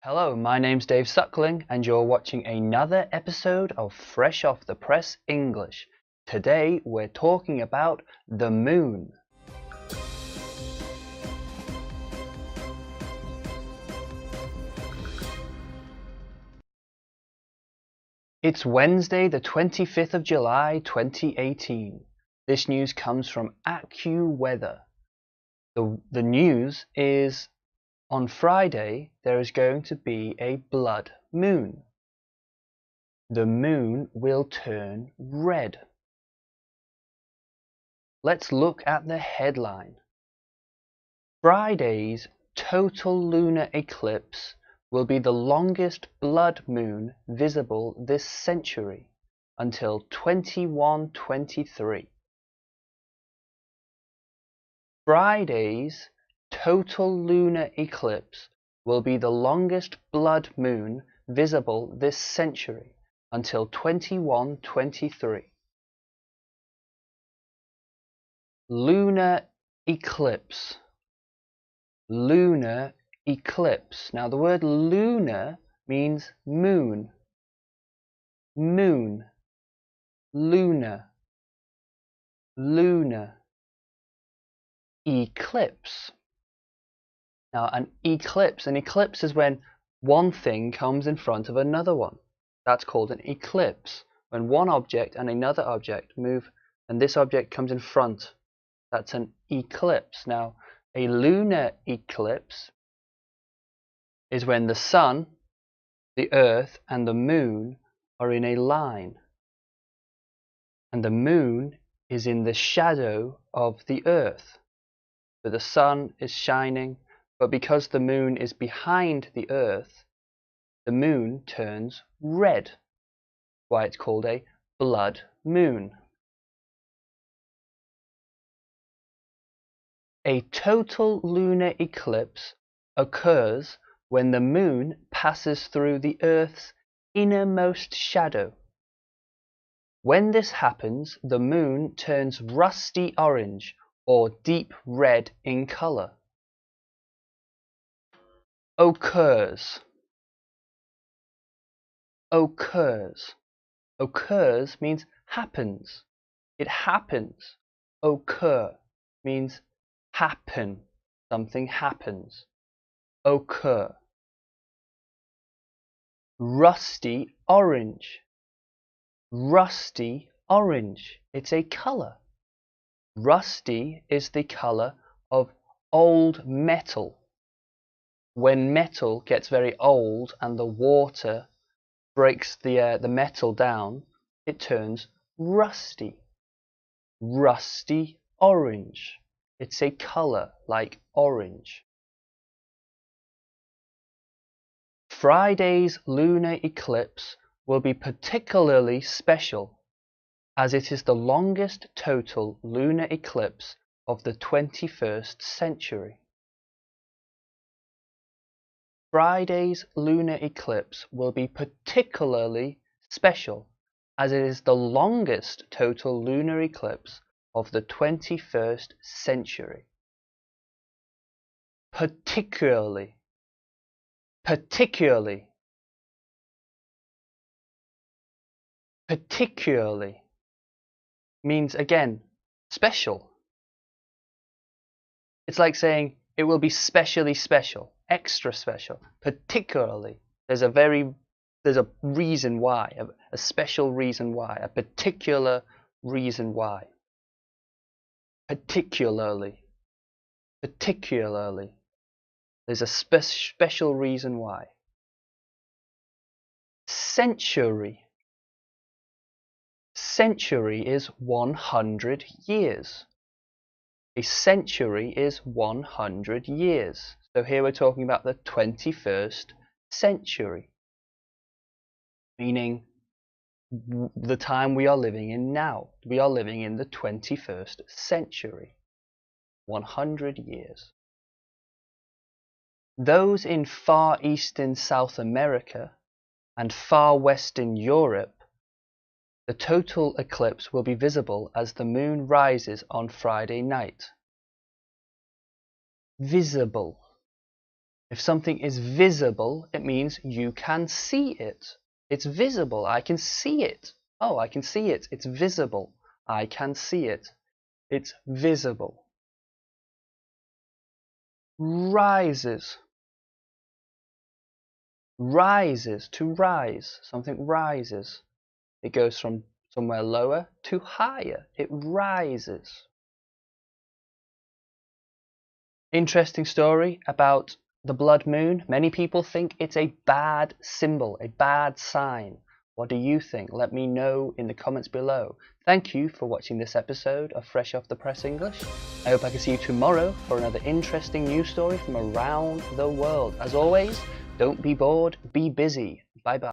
Hello, my name's Dave Suckling and you're watching another episode of Fresh Off the Press English. Today we're talking about the moon. It's Wednesday the 25th of July 2018. This news comes from AccuWeather. The news is on Friday there is going to be a blood moon. The moon will turn red. Let's look at the headline. Friday's total lunar eclipse will be the longest blood moon visible this century until 2123. Friday's total lunar eclipse will be the longest blood moon visible this century until 2123. Lunar eclipse. Lunar eclipse. Now the word lunar means moon. Moon. Lunar. Lunar. Eclipse. Now an eclipse is when one thing comes in front of another one. That's called an eclipse. When one object and another object move and this object comes in front. That's an eclipse. Now, a lunar eclipse is when the sun, the earth, and the moon are in a line. And the moon is in the shadow of the earth. So the sun is shining, but because the moon is behind the earth, the moon turns red. That's why it's called a blood moon. A total lunar eclipse occurs when the moon passes through the Earth's innermost shadow. When this happens, the moon turns rusty orange or deep red in color. Occurs. Occurs. Occurs means happens. It happens. Occur means happen. Something happens. Occur. Rusty orange. Rusty orange. It's a color. Rusty is the color of old metal. When metal gets very old and the water breaks the metal down, it turns rusty. Rusty orange. It's a color like orange. Friday's lunar eclipse will be particularly special as it is the longest total lunar eclipse of the 21st century. Friday's lunar eclipse will be particularly special as it is the longest total lunar eclipse of the 21st century. Particularly. Particularly. Particularly means, again, special. It's like saying it will be specially special, extra special, particularly. There's a reason why, a special reason why, a particular reason why. Particularly. Particularly. There's a special reason why. Century. Century is 100 years. A century is 100 years. So here we're talking about the 21st century, meaning the time we are living in now. We are living in the 21st century. 100 years. Those in far eastern South America and far western Europe, the total eclipse will be visible as the moon rises on Friday night. Visible. If something is visible, it means you can see it. It's visible. I can see it. Oh, I can see it. It's visible. I can see it. It's visible. Rises. Rises. To rise. Something rises. It goes from somewhere lower to higher. It rises. Interesting story about the blood moon. Many people think it's a bad symbol, a bad sign. What do you think? Let me know in the comments below. Thank you for watching this episode of Fresh Off the Press English. I hope I can see you tomorrow for another interesting news story from around the world. As always, don't be bored, be busy. Bye bye.